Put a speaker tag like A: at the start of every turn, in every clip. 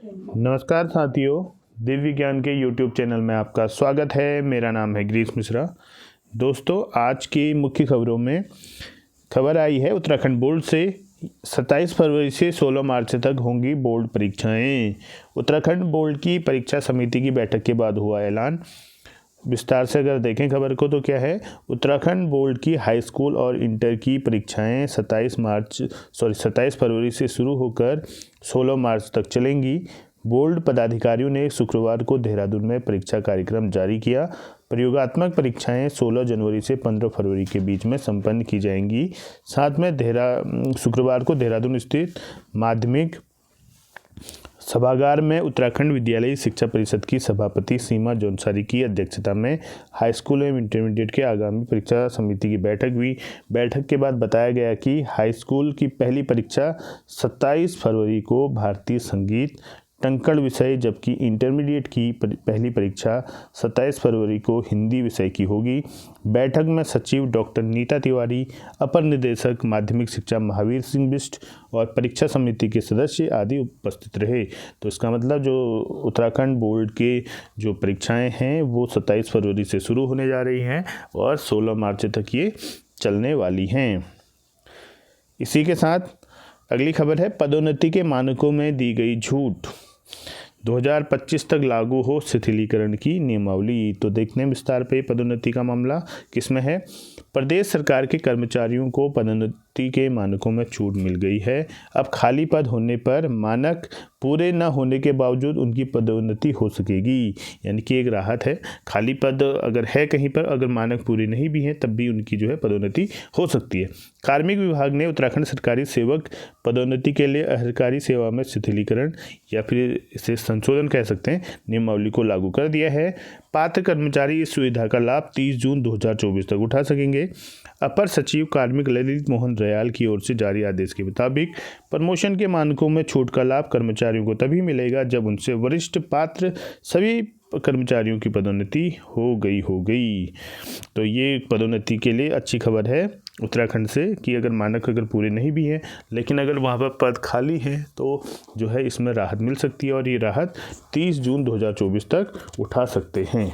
A: नमस्कार साथियों, दिव्य विज्ञान के YouTube चैनल में आपका स्वागत है। मेरा नाम है गिरीश मिश्रा। दोस्तों, आज की मुख्य खबरों में खबर आई है उत्तराखंड बोर्ड से 27 फरवरी से 16 मार्च तक होंगी बोर्ड परीक्षाएं। उत्तराखंड बोर्ड की परीक्षा समिति की बैठक के बाद हुआ ऐलान। विस्तार से अगर देखें खबर को तो क्या है, उत्तराखंड बोर्ड की हाई स्कूल और इंटर की परीक्षाएं 27 फरवरी से शुरू होकर 16 मार्च तक चलेंगी। बोर्ड पदाधिकारियों ने शुक्रवार को देहरादून में परीक्षा कार्यक्रम जारी किया। प्रयोगात्मक परीक्षाएं 16 जनवरी से 15 फरवरी के बीच में संपन्न की जाएंगी। साथ में शुक्रवार को देहरादून स्थित माध्यमिक सभागार में उत्तराखंड विद्यालयी शिक्षा परिषद की सभापति सीमा जौनसारी की अध्यक्षता में हाई स्कूल एवं इंटरमीडिएट के आगामी परीक्षा समिति की बैठक हुई। बैठक के बाद बताया गया कि हाई स्कूल की पहली परीक्षा 27 फरवरी को भारतीय संगीत टंकण विषय, जबकि इंटरमीडिएट की पहली परीक्षा 27 फरवरी को हिंदी विषय की होगी। बैठक में सचिव डॉक्टर नीता तिवारी, अपर निदेशक माध्यमिक शिक्षा महावीर सिंह बिष्ट और परीक्षा समिति के सदस्य आदि उपस्थित रहे। तो इसका मतलब जो उत्तराखंड बोर्ड के जो परीक्षाएं हैं वो 27 फरवरी से शुरू होने जा रही हैं और 16 मार्च तक ये चलने वाली हैं। इसी के साथ अगली खबर है, पदोन्नति के मानकों में दी गई छूट, 2025 तक लागू हो शिथिलीकरण की नियमावली। तो देखने विस्तार पे पदोन्नति का मामला किसमें है। प्रदेश सरकार के कर्मचारियों को पदोन्नति के मानकों में छूट मिल गई है। अब खाली पद होने पर मानक पूरे न होने के बावजूद उनकी पदोन्नति हो सकेगी। यानी कि एक राहत है, खाली पद अगर है कहीं पर, अगर मानक पूरे नहीं भी हैं तब भी उनकी जो है पदोन्नति हो सकती है। कार्मिक विभाग ने उत्तराखंड सरकारी सेवक पदोन्नति के लिए अधिकारी सेवा में शिथिलीकरण या फिर इसे संशोधन कह सकते हैं, नियमावली को लागू कर दिया है। पात्र कर्मचारी इस सुविधा का लाभ 30 जून 2024 तक उठा सकेंगे। अपर सचिव कार्मिक ललित मोहन दयाल की ओर से जारी आदेश के मुताबिक प्रमोशन के मानकों में छूट का लाभ कर्मचारियों को तभी मिलेगा जब उनसे वरिष्ठ पात्र सभी कर्मचारियों की पदोन्नति हो गई। तो ये पदोन्नति के लिए अच्छी खबर है उत्तराखंड से कि अगर मानक अगर पूरे नहीं भी हैं लेकिन अगर वहाँ पर पद खाली हैं तो जो है इसमें राहत मिल सकती है और ये राहत 30 जून 2024 तक उठा सकते हैं।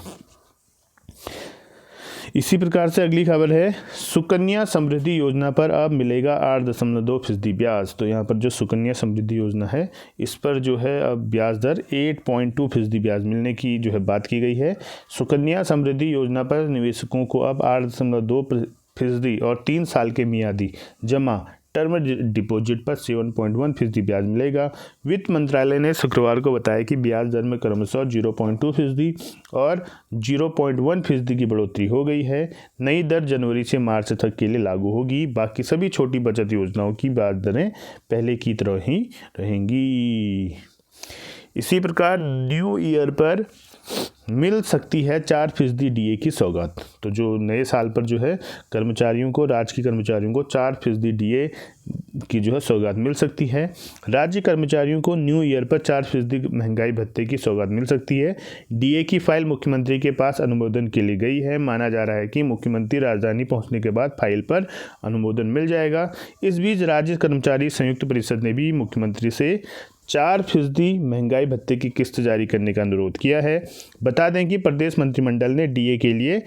A: इसी प्रकार से अगली खबर है, सुकन्या समृद्धि योजना पर अब मिलेगा 8.2% ब्याज। तो यहाँ पर जो सुकन्या समृद्धि योजना है इस पर जो है अब ब्याज दर 8.2% ब्याज मिलने की जो है बात की गई है। सुकन्या समृद्धि योजना पर निवेशकों को अब 8.2% और 3 साल के मियादी जमा टर्म डिपॉजिट पर 7.1% ब्याज मिलेगा। वित्त मंत्रालय ने शुक्रवार को बताया कि ब्याज दर में क्रमशः 0.2% और 0.1% की बढ़ोतरी हो गई है। नई दर जनवरी से मार्च तक के लिए लागू होगी। बाकी सभी छोटी बचत योजनाओं की ब्याज दरें पहले की तरह ही रहेंगी। इसी प्रकार न्यू ईयर पर मिल सकती है 4% डीए की सौगात। तो जो नए साल पर जो है कर्मचारियों को, राज्य के कर्मचारियों को 4% डीए की जो है सौगात मिल सकती है। राज्य कर्मचारियों को न्यू ईयर पर 4% महंगाई भत्ते की सौगात मिल सकती है। डीए की फाइल मुख्यमंत्री के पास अनुमोदन के लिए गई है। माना जा रहा है कि मुख्यमंत्री राजधानी पहुंचने के बाद फाइल पर अनुमोदन मिल जाएगा। इस बीच राज्य कर्मचारी संयुक्त परिषद ने भी मुख्यमंत्री से 4% महंगाई भत्ते की किस्त जारी करने का अनुरोध किया है। बता दें कि प्रदेश मंत्रिमंडल ने डीए के लिए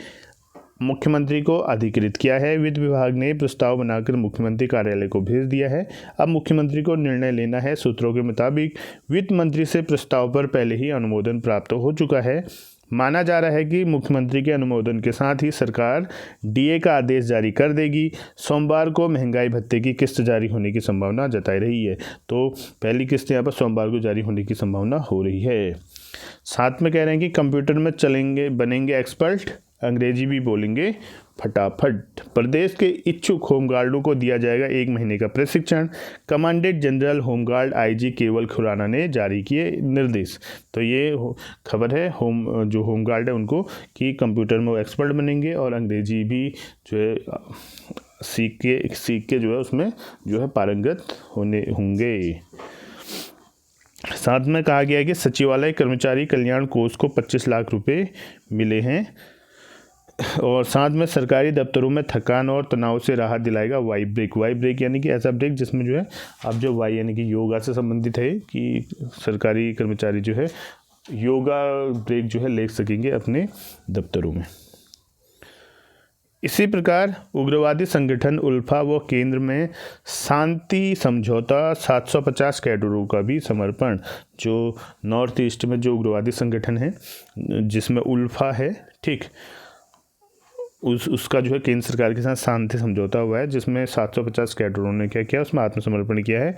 A: मुख्यमंत्री को अधिकृत किया है। वित्त विभाग ने प्रस्ताव बनाकर मुख्यमंत्री कार्यालय को भेज दिया है। अब मुख्यमंत्री को निर्णय लेना है। सूत्रों के मुताबिक वित्त मंत्री से प्रस्ताव पर पहले ही अनुमोदन प्राप्त हो चुका है। माना जा रहा है कि मुख्यमंत्री के अनुमोदन के साथ ही सरकार डीए का आदेश जारी कर देगी। सोमवार को महंगाई भत्ते की किस्त जारी होने की संभावना जताई रही है। तो पहली किस्त यहाँ पर सोमवार को जारी होने की संभावना हो रही है। साथ में कह रहे हैं कि कंप्यूटर में बनेंगे एक्सपर्ट, अंग्रेजी भी बोलेंगे फटाफट। प्रदेश के इच्छुक होमगार्डों को दिया जाएगा 1 महीने का प्रशिक्षण। कमांडेंट जनरल होमगार्ड आईजी केवल खुराना ने जारी किए निर्देश। तो ये खबर है जो होमगार्ड है उनको कि कंप्यूटर में वो एक्सपर्ट बनेंगे और अंग्रेजी भी जो है सीख के जो है उसमें जो है पारंगत होंगे। साथ में कहा गया है कि सचिवालय कर्मचारी कल्याण कोष को 25 लाख रुपए मिले हैं। और साथ में सरकारी दफ्तरों में थकान और तनाव से राहत दिलाएगा वाई ब्रेक यानी कि ऐसा ब्रेक जिसमें जो है आप जो वाई यानी कि योगा से संबंधित है कि सरकारी कर्मचारी जो है योगा ब्रेक जो है ले सकेंगे अपने दफ्तरों में। इसी प्रकार उग्रवादी संगठन उल्फा व केंद्र में शांति समझौता 750 कैडरों का भी समर्पण। जो नॉर्थ ईस्ट में जो उग्रवादी संगठन है जिसमें उल्फा है, ठीक, उसका जो है केंद्र सरकार के साथ शांति समझौता हुआ है जिसमें 750 कैडरों ने क्या किया, उसमें आत्मसमर्पण किया है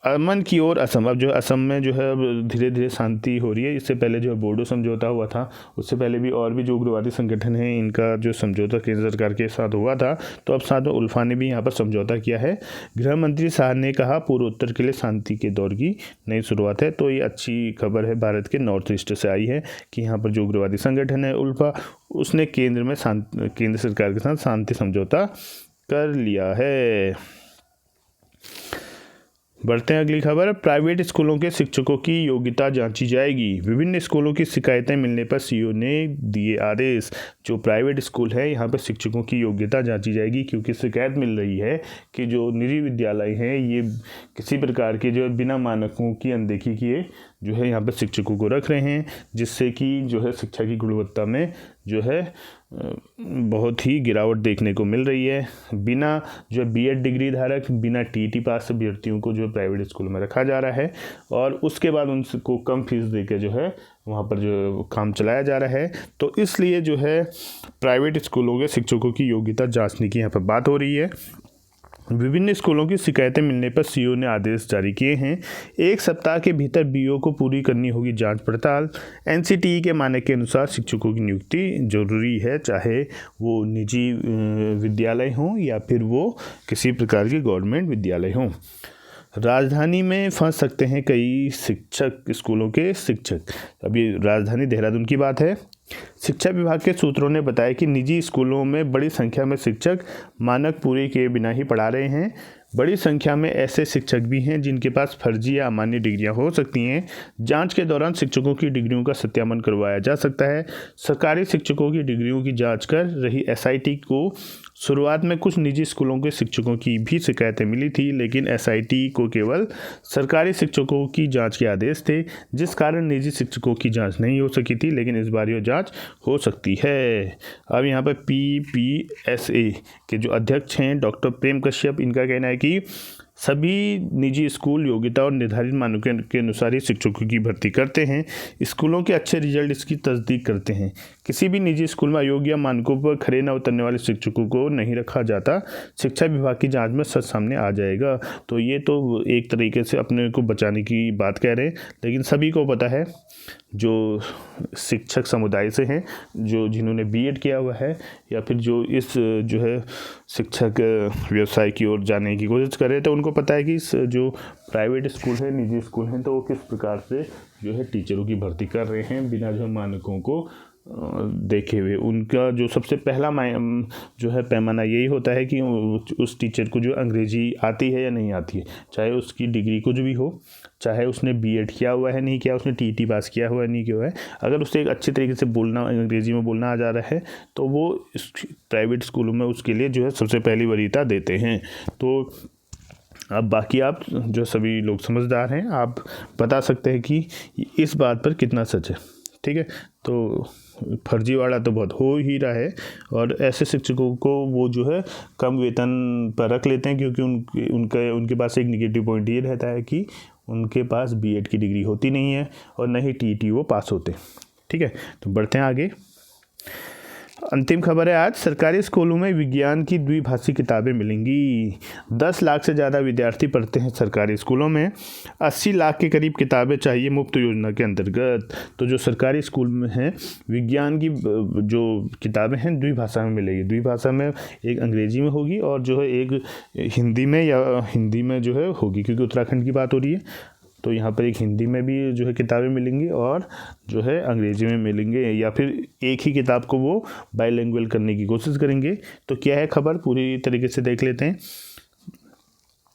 A: अमन की ओर असम। अब जो है असम में जो है अब धीरे धीरे शांति हो रही है। इससे पहले जो है बोडो समझौता हुआ था, उससे पहले भी और भी जो उग्रवादी संगठन हैं इनका जो समझौता केंद्र सरकार के साथ हुआ था, तो अब साथ में उल्फा ने भी यहाँ पर समझौता किया है। गृह मंत्री शाह ने कहा पूर्वोत्तर के लिए शांति के दौर की नई शुरुआत है। तो ये अच्छी खबर है भारत के नॉर्थ ईस्ट से आई है कि यहाँ पर जो उग्रवादी संगठन है उल्फा, उसने केंद्र सरकार के साथ शांति समझौता कर लिया है। बढ़ते हैं अगली खबर। प्राइवेट स्कूलों के शिक्षकों की योग्यता जांची जाएगी। विभिन्न स्कूलों की शिकायतें मिलने पर सीईओ ने दिए आदेश। जो प्राइवेट स्कूल है यहाँ पर शिक्षकों की योग्यता जांची जाएगी क्योंकि शिकायत मिल रही है कि जो निजी विद्यालय हैं ये किसी प्रकार के जो बिना मानकों की अनदेखी किए जो है यहाँ पर शिक्षकों को रख रहे हैं, जिससे कि जो है शिक्षा की गुणवत्ता में जो है बहुत ही गिरावट देखने को मिल रही है। बिना जो बीएड डिग्री धारक, बिना टीटी पास अभ्यर्थियों को जो प्राइवेट स्कूल में रखा जा रहा है और उसके बाद उनको कम फीस देकर जो है वहाँ पर जो काम चलाया जा रहा है। तो इसलिए जो है प्राइवेट स्कूलों के शिक्षकों की योग्यता जांचने की यहाँ पर बात हो रही है। विभिन्न स्कूलों की शिकायतें मिलने पर सीईओ ने आदेश जारी किए हैं। 1 सप्ताह के भीतर बीओ को पूरी करनी होगी जांच पड़ताल। एनसीटीई के मानक के अनुसार शिक्षकों की नियुक्ति जरूरी है, चाहे वो निजी विद्यालय हों या फिर वो किसी प्रकार के गवर्नमेंट विद्यालय हों। राजधानी में फंस सकते हैं कई शिक्षक, स्कूलों के शिक्षक। अभी राजधानी देहरादून की बात है। शिक्षा विभाग के सूत्रों ने बताया कि निजी स्कूलों में बड़ी संख्या में शिक्षक मानक पूरे किए बिना ही पढ़ा रहे हैं। बड़ी संख्या में ऐसे शिक्षक भी हैं जिनके पास फर्जी या अमान्य डिग्रियां हो सकती हैं। जांच के दौरान शिक्षकों की डिग्रियों का सत्यापन करवाया जा सकता है। सरकारी शिक्षकों की डिग्रियों की जांच कर रही एसआईटी को शुरुआत में कुछ निजी स्कूलों के शिक्षकों की भी शिकायतें मिली थी, लेकिन एसआईटी को केवल सरकारी शिक्षकों की जांच के आदेश थे, जिस कारण निजी शिक्षकों की जांच नहीं हो सकी थी, लेकिन इस बार यह जांच हो सकती है। अब यहाँ पर पीपीएसए के जो अध्यक्ष हैं डॉक्टर प्रेम कश्यप, इनका कहना है कि सभी निजी स्कूल योग्यता और निर्धारित मानकों के अनुसार ही शिक्षकों की भर्ती करते हैं। स्कूलों के अच्छे रिजल्ट इसकी तस्दीक करते हैं। किसी भी निजी स्कूल में अयोग्य मानकों पर खरे न उतरने वाले शिक्षकों को नहीं रखा जाता। शिक्षा विभाग की जांच में सच सामने आ जाएगा। तो ये तो एक तरीके से अपने को बचाने की बात कह रहे हैं, लेकिन सभी को पता है जो शिक्षक समुदाय से हैं, जो जिन्होंने बीएड किया हुआ है या फिर जो इस जो है शिक्षक व्यवसाय की ओर जाने की कोशिश कर रहे हैं, तो उनको पता है कि इस जो प्राइवेट स्कूल है, निजी स्कूल हैं, तो वो किस प्रकार से जो है टीचरों की भर्ती कर रहे हैं बिना जो मानकों को देखे हुए। उनका जो सबसे पहला जो है पैमाना यही होता है कि उस टीचर को जो अंग्रेजी आती है या नहीं आती है, चाहे उसकी डिग्री कुछ भी हो, चाहे उसने बीएड किया हुआ है नहीं किया, उसने टीटी पास किया हुआ है नहीं किया हुआ है, अगर उसे एक अच्छे तरीके से बोलना, अंग्रेजी में बोलना आ जा रहा है, तो वो प्राइवेट स्कूलों में उसके लिए जो है सबसे पहली वरीयता देते हैं। तो अब बाकी आप जो सभी लोग समझदार हैं, आप बता सकते हैं कि इस बात पर कितना सच है। ठीक है, तो फर्जीवाड़ा तो बहुत हो ही रहा है और ऐसे शिक्षकों को वो जो है कम वेतन पर रख लेते हैं, क्योंकि उनके पास एक निगेटिव पॉइंट ये रहता है कि उनके पास बीएड की डिग्री होती नहीं है और न ही टीटी वो पास होते। ठीक है, तो बढ़ते हैं आगे। अंतिम खबर है आज, सरकारी स्कूलों में विज्ञान की द्विभाषी किताबें मिलेंगी। 10 लाख से ज़्यादा विद्यार्थी पढ़ते हैं सरकारी स्कूलों में। 80 लाख के करीब किताबें चाहिए मुफ्त योजना के अंतर्गत। तो जो सरकारी स्कूल में हैं, विज्ञान की जो किताबें हैं द्विभाषा में मिलेगी। द्विभाषा में एक अंग्रेजी में होगी और जो है एक हिंदी में जो है होगी, क्योंकि उत्तराखंड की बात हो रही है। तो यहाँ पर एक हिंदी में भी जो है किताबें मिलेंगी और जो है अंग्रेजी में मिलेंगे, या फिर एक ही किताब को वो बाइलिंगुअल करने की कोशिश करेंगे। तो क्या है खबर, पूरी तरीके से देख लेते हैं।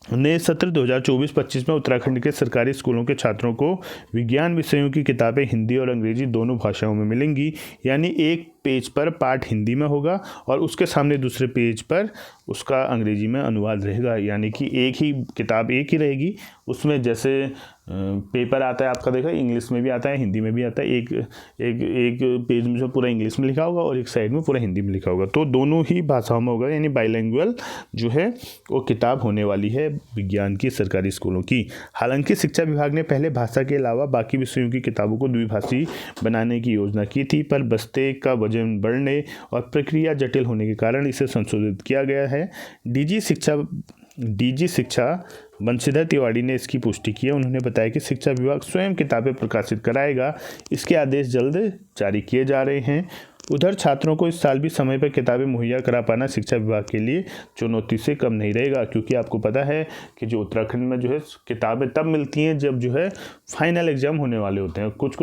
A: नए सत्र 2024-25 में उत्तराखंड के सरकारी स्कूलों के छात्रों को विज्ञान विषयों की किताबें हिंदी और अंग्रेजी दोनों भाषाओं में मिलेंगी। यानी एक पेज पर पाठ हिंदी में होगा और उसके सामने दूसरे पेज पर उसका अंग्रेजी में अनुवाद रहेगा। यानी कि एक ही किताब एक ही रहेगी, उसमें जैसे पेपर आता है आपका, देखा इंग्लिश में भी आता है हिंदी में भी आता है, एक पेज में जो पूरा इंग्लिश में लिखा होगा और एक साइड में पूरा हिंदी में लिखा होगा, तो दोनों ही भाषाओं में होगा। यानी बाइलिंगुअल जो है वो किताब होने वाली है विज्ञान की सरकारी स्कूलों की। हालांकि शिक्षा विभाग ने पहले भाषा के अलावा बाकी विषयों की किताबों को द्विभाषी बनाने की योजना की थी, पर बस्ते का वजन बढ़ने और प्रक्रिया जटिल होने के कारण इसे संशोधित किया गया है। डीजी शिक्षा बंशीधर तिवारी ने इसकी पुष्टि की है। उन्होंने बताया कि शिक्षा विभाग स्वयं किताबें प्रकाशित कराएगा। इसके आदेश जल्द जारी किए जा रहे हैं। उधर छात्रों को इस साल भी समय पर किताबें मुहैया करा पाना शिक्षा विभाग के लिए चुनौती से कम नहीं रहेगा, क्योंकि आपको पता है कि जो उत्तराखंड में जो है किताबें तब मिलती हैं जब जो है फाइनल एग्ज़ाम होने वाले होते हैं। कुछ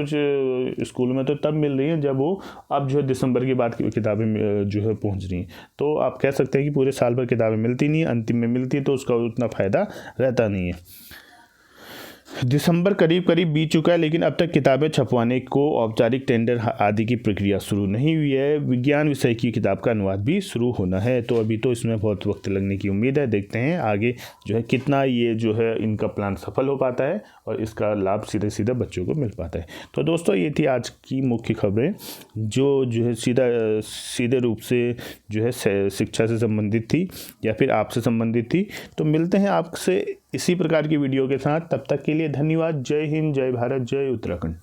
A: स्कूल में तो तब मिल रही हैं जब वो अब जो है दिसंबर के बाद की किताबें जो है पहुँच रही हैं। तो आप कह सकते हैं कि पूरे साल भर किताबें मिलती नहीं, अंतिम में मिलती है तो उसका उतना फ़ायदा रहता नहीं है। दिसंबर करीब बीत चुका है, लेकिन अब तक किताबें छपवाने को औपचारिक टेंडर आदि की प्रक्रिया शुरू नहीं हुई है। विज्ञान विषय की किताब का अनुवाद भी शुरू होना है, तो अभी तो इसमें बहुत वक्त लगने की उम्मीद है। देखते हैं आगे जो है कितना ये जो है इनका प्लान सफल हो पाता है और इसका लाभ सीधे बच्चों को मिल पाता है। तो दोस्तों ये थी आज की मुख्य खबरें जो है सीधे रूप से जो है शिक्षा से संबंधित थी या फिर आपसे संबंधित थी। तो मिलते हैं आपसे इसी प्रकार की वीडियो के साथ, तब तक के लिए धन्यवाद। जय हिंद, जय भारत, जय उत्तराखंड।